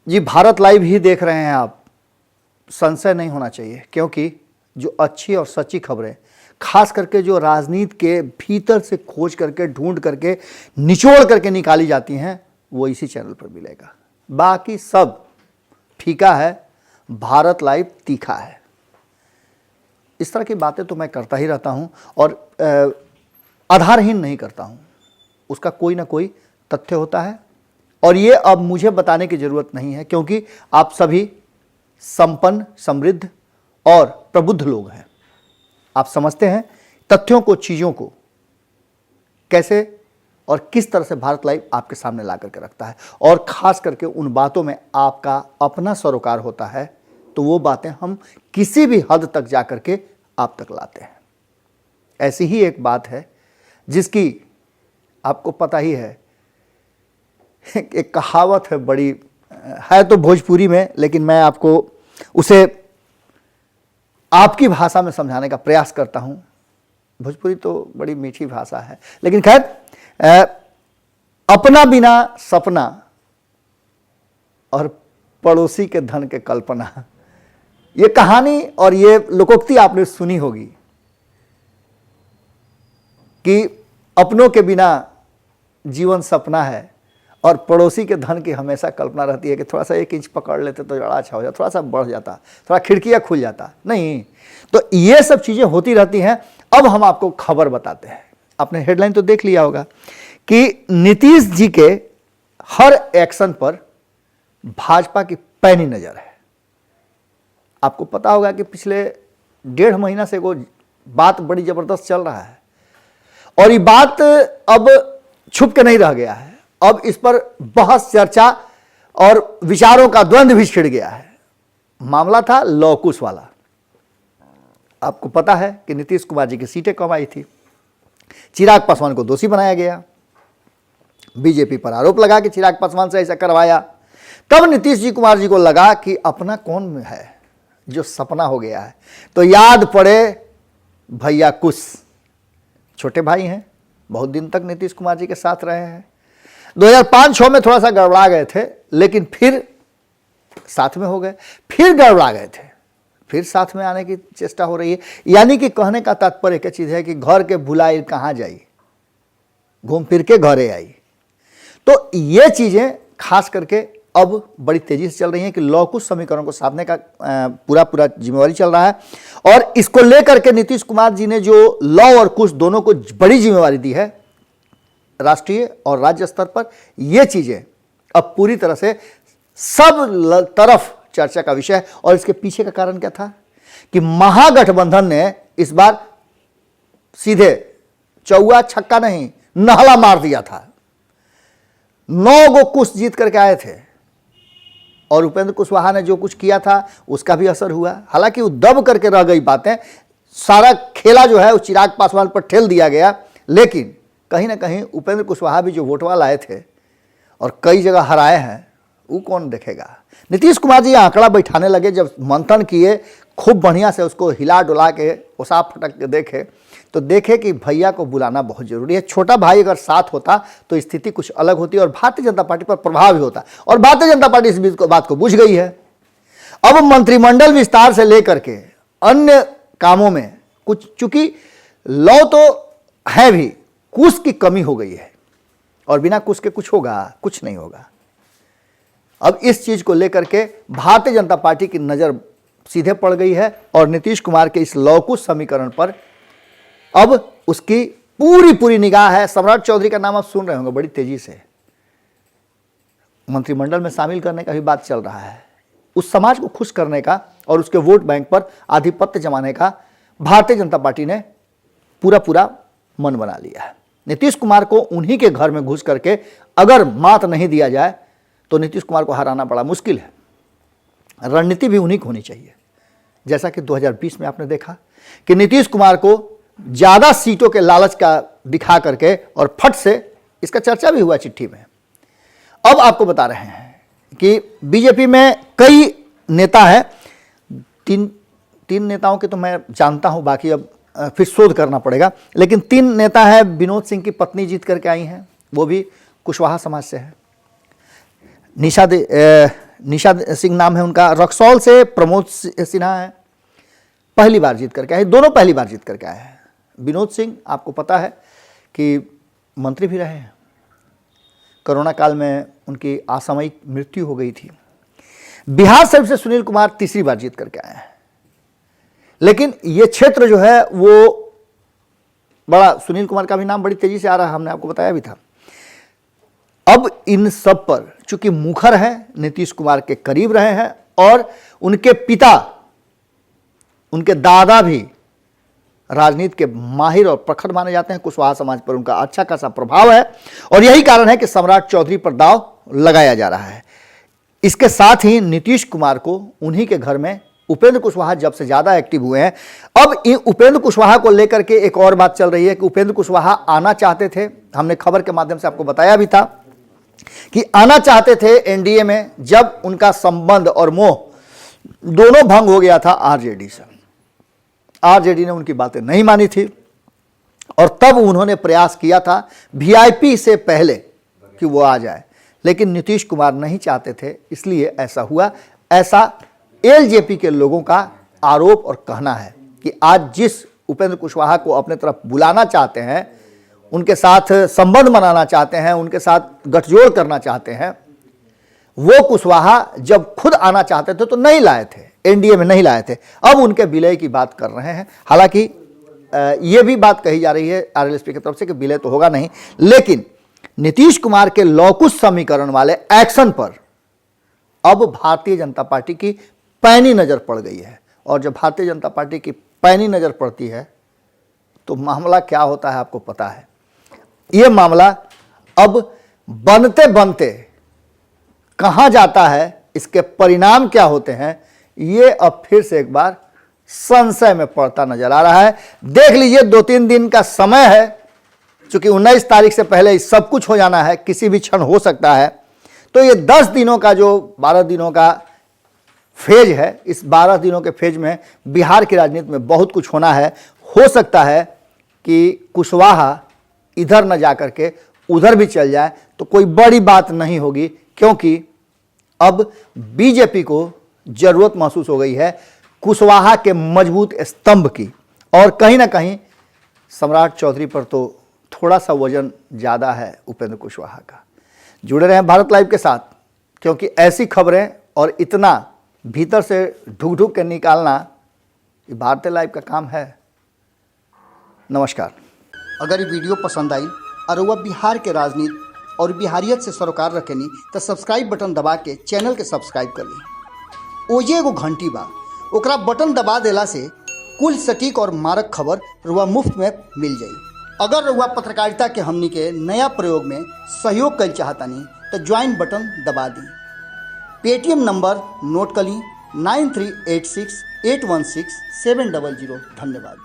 जी, Bharat live ही देख रहे हैं आप। संशय नहीं होना चाहिए, क्योंकि जो अच्छी और सच्ची खबरें खास करके जो राजनीति के भीतर से खोज करके ढूंढ करके निचोड़ करके निकाली जाती हैं वो इसी चैनल पर मिलेगा। बाकी सब फीका है, भारत लाइव तीखा है। इस तरह की बातें तो मैं करता ही रहता हूं और आधारहीन नहीं करता हूं, उसका कोई ना कोई तथ्य होता है। और ये अब मुझे बताने की जरूरत नहीं है, क्योंकि आप सभी संपन्न, समृद्ध और प्रबुद्ध लोग हैं। आप समझते हैं तथ्यों को, चीज़ों को कैसे और किस तरह से भारत लाइव आपके सामने ला करके रखता है, और ख़ास करके उन बातों में आपका अपना सरोकार होता है, तो वो बातें हम किसी भी हद तक जा करके आप तक लाते हैं। ऐसी ही एक बात है जिसकी आपको पता ही है, एक कहावत है, बड़ी है तो भोजपुरी में, लेकिन मैं आपको उसे आपकी भाषा में समझाने का प्रयास करता हूं। भोजपुरी तो बड़ी मीठी भाषा है, लेकिन खैर, अपना बिना सपना और पड़ोसी के धन के कल्पना, ये कहानी और ये लोकोक्ति आपने सुनी होगी कि अपनों के बिना जीवन सपना है और पड़ोसी के धन की हमेशा कल्पना रहती है कि थोड़ा सा 1 इंच पकड़ लेते तो ज़रा अच्छा हो जाता, थोड़ा सा बढ़ जाता, थोड़ा खिड़कियाँ खुल जाता। नहीं, तो ये सब चीज़ें होती रहती हैं। अब हम आपको खबर बताते हैं। आपने हेडलाइन तो देख लिया होगा कि नीतीश जी के हर एक्शन पर भाजपा की पैनी नज़र है। आपको पता होगा कि पिछले 1.5 महीना से वो बात बड़ी ज़बरदस्त चल रहा है, और ये बात अब छुप के नहीं रह गया है। अब इस पर बहस, चर्चा और विचारों का द्वंद्व भी छिड़ गया है। मामला था लौह कुश वाला। आपको पता है कि नीतीश कुमार जी की सीटें कम आई थी, चिराग पासवान को दोषी बनाया गया, बीजेपी पर आरोप लगा कि चिराग पासवान से ऐसा करवाया। तब नीतीश जी कुमार जी को लगा कि अपना कौन है जो सपना हो गया है, तो याद पड़े भैया कुश, छोटे भाई हैं, बहुत दिन तक नीतीश कुमार जी के साथ रहे हैं। 2005-06 में थोड़ा सा गड़बड़ा गए थे, लेकिन फिर साथ में हो गए, फिर गड़बड़ा गए थे, फिर साथ में आने की चेष्टा हो रही है। यानी कि कहने का तात्पर्य एक चीज़ है कि घर के भुलाई कहाँ जाई, घूम फिर के घरे आई। तो ये चीज़ें खास करके अब बड़ी तेजी से चल रही हैं कि लौह कुश समीकरण को साधने का पूरा जिम्मेवारी चल रहा है, और इसको लेकर के नीतीश कुमार जी ने जो लौह और कुश दोनों को बड़ी जिम्मेवारी दी है राष्ट्रीय और राज्य स्तर पर। ये चीजें अब पूरी तरह से सब तरफ चर्चा का विषय है। और इसके पीछे का कारण क्या था कि महागठबंधन ने इस बार सीधे चौवा छक्का नहीं, नहला मार दिया था। 9 गो कुश जीत करके आए थे, और उपेंद्र कुशवाहा ने जो कुछ किया था उसका भी असर हुआ। हालांकि वो दब करके रह गई बातें, सारा खेला जो है वो चिराग पासवान पर ठेल दिया गया, लेकिन कहीं ना कहीं उपेंद्र कुशवाहा भी जो वोटवा लाए थे और कई जगह हराए हैं, वो कौन देखेगा। नीतीश कुमार जी आंकड़ा बैठाने लगे, जब मंथन किए, खूब बढ़िया से उसको हिला डुला के उसा फटक के देखे, तो देखे कि भैया को बुलाना बहुत जरूरी है। छोटा भाई अगर साथ होता तो स्थिति कुछ अलग होती और भारतीय जनता पार्टी पर प्रभाव भी होता, और भारतीय जनता पार्टी इस बात को बुझ गई है। अब मंत्रिमंडल विस्तार से लेकर के अन्य कामों में कुछ, चूंकि लौ तो है भी, कुश की कमी हो गई है, और बिना कुश के कुछ होगा, कुछ नहीं होगा। अब इस चीज को लेकर के भारतीय जनता पार्टी की नजर सीधे पड़ गई है, और नीतीश कुमार के इस लौह कुश समीकरण पर अब उसकी पूरी निगाह है। सम्राट चौधरी का नाम आप सुन रहे होंगे, बड़ी तेजी से मंत्रिमंडल में शामिल करने का भी बात चल रहा है। उस समाज को खुश करने का और उसके वोट बैंक पर आधिपत्य जमाने का भारतीय जनता पार्टी ने पूरा मन बना लिया है। नीतीश कुमार को उन्हीं के घर में घुस करके अगर मात नहीं दिया जाए तो नीतीश कुमार को हराना बड़ा मुश्किल है। रणनीति भी उन्हीं की होनी चाहिए। जैसा कि 2020 में आपने देखा कि नीतीश कुमार को ज़्यादा सीटों के लालच का दिखा करके, और फट से इसका चर्चा भी हुआ चिट्ठी में। अब आपको बता रहे हैं कि बीजेपी में कई नेता हैं, तीन नेताओं के तो मैं जानता हूं, बाकी अब फिर शोध करना पड़ेगा, लेकिन 3 नेता हैं। विनोद सिंह की पत्नी जीत करके आई हैं, वो भी कुशवाहा समाज से है। निशा सिंह नाम है उनका, रक्सौल से प्रमोद सिन्हा है, पहली बार जीत करके आए, दोनों पहली बार जीत करके आए हैं। विनोद सिंह आपको पता है कि मंत्री भी रहे हैं, कोरोना काल में उनकी असामयिक मृत्यु हो गई थी। बिहार से सुनील कुमार तीसरी बार जीत करके आए हैं, लेकिन ये क्षेत्र जो है वो बड़ा, सुनील कुमार का भी नाम बड़ी तेजी से आ रहा है, हमने आपको बताया भी था। अब इन सब पर चूंकि मुखर हैं, नीतीश कुमार के करीब रहे हैं और उनके पिता, उनके दादा भी राजनीति के माहिर और प्रखर माने जाते हैं, कुशवाहा समाज पर उनका अच्छा खासा प्रभाव है और यही कारण है कि सम्राट चौधरी पर दांव लगाया जा रहा है। इसके साथ ही नीतीश कुमार को उन्हीं के घर में उपेंद्र कुशवाहा जब से ज्यादा एक्टिव हुए हैं। अब इन उपेंद्र कुशवाहा को लेकर के एक और बात चल रही है कि उपेंद्र कुशवाहा आना चाहते थे, हमने खबर के माध्यम से आपको बताया भी था कि आना चाहते थे एनडीए में, जब उनका संबंध और मोह दोनों भंग हो गया था आरजेडी से। आरजेडी ने उनकी बातें नहीं मानी थी और तब उन्होंने प्रयास किया था वीआईपी से पहले कि वो आ जाए, लेकिन नीतीश कुमार नहीं चाहते थे, इसलिए ऐसा हुआ। ऐसा एलजेपी के लोगों का आरोप और कहना है कि आज जिस उपेंद्र कुशवाहा को अपने तरफ बुलाना चाहते हैं, उनके साथ संबंध बनाना चाहते हैं, उनके साथ गठजोड़ करना चाहते हैं, वो कुशवाहा जब खुद आना चाहते थे तो नहीं लाए थे, एनडीए में नहीं लाए थे। अब उनके विलय की बात कर रहे हैं। हालांकि ये भी बात कही जा रही है आरएलएसपी की तरफ से कि विलय तो होगा नहीं, लेकिन नीतीश कुमार के लौकुश समीकरण वाले एक्शन पर अब भारतीय जनता पार्टी की पैनी नजर पड़ गई है। और जब भारतीय जनता पार्टी की पैनी नजर पड़ती है तो मामला क्या होता है आपको पता है। यह मामला अब बनते बनते कहां जाता है, इसके परिणाम क्या होते हैं, ये अब फिर से एक बार संशय में पड़ता नजर आ रहा है। देख लीजिए, 2-3 दिन का समय है, क्योंकि 19 तारीख से पहले सब कुछ हो जाना है, किसी भी क्षण हो सकता है। तो ये 10 दिनों का जो 12 दिनों का फेज है, इस 12 दिनों के फेज में बिहार की राजनीति में बहुत कुछ होना है। हो सकता है कि कुशवाहा इधर न जाकर के उधर भी चल जाए तो कोई बड़ी बात नहीं होगी, क्योंकि अब बीजेपी को जरूरत महसूस हो गई है कुशवाहा के मजबूत स्तंभ की। और कहीं ना कहीं सम्राट चौधरी पर तो थोड़ा सा वजन ज़्यादा है उपेंद्र कुशवाहा का। जुड़े रहें भारत लाइव के साथ, क्योंकि ऐसी खबरें और इतना भीतर से ढुक ढुक के निकालना ये भारतीय लाइव का काम है। नमस्कार। अगर ये वीडियो पसंद आई और वह बिहार के राजनीति और बिहारियत से सरोकार रखेनी तो सब्सक्राइब बटन दबा के चैनल के सब्सक्राइब कर ली। ओजे एगो घंटी बा, ओकरा बटन दबा देला से कुल सटीक और मारक खबर रुआ मुफ्त में मिल जाई। अगर रुआ पत्रकारिता के हमनी के नया प्रयोग में सहयोग कर चाहतानी तो ज्वाइन बटन दबा दी। पेटीएम नंबर नोट कर ली 9386816700। धन्यवाद।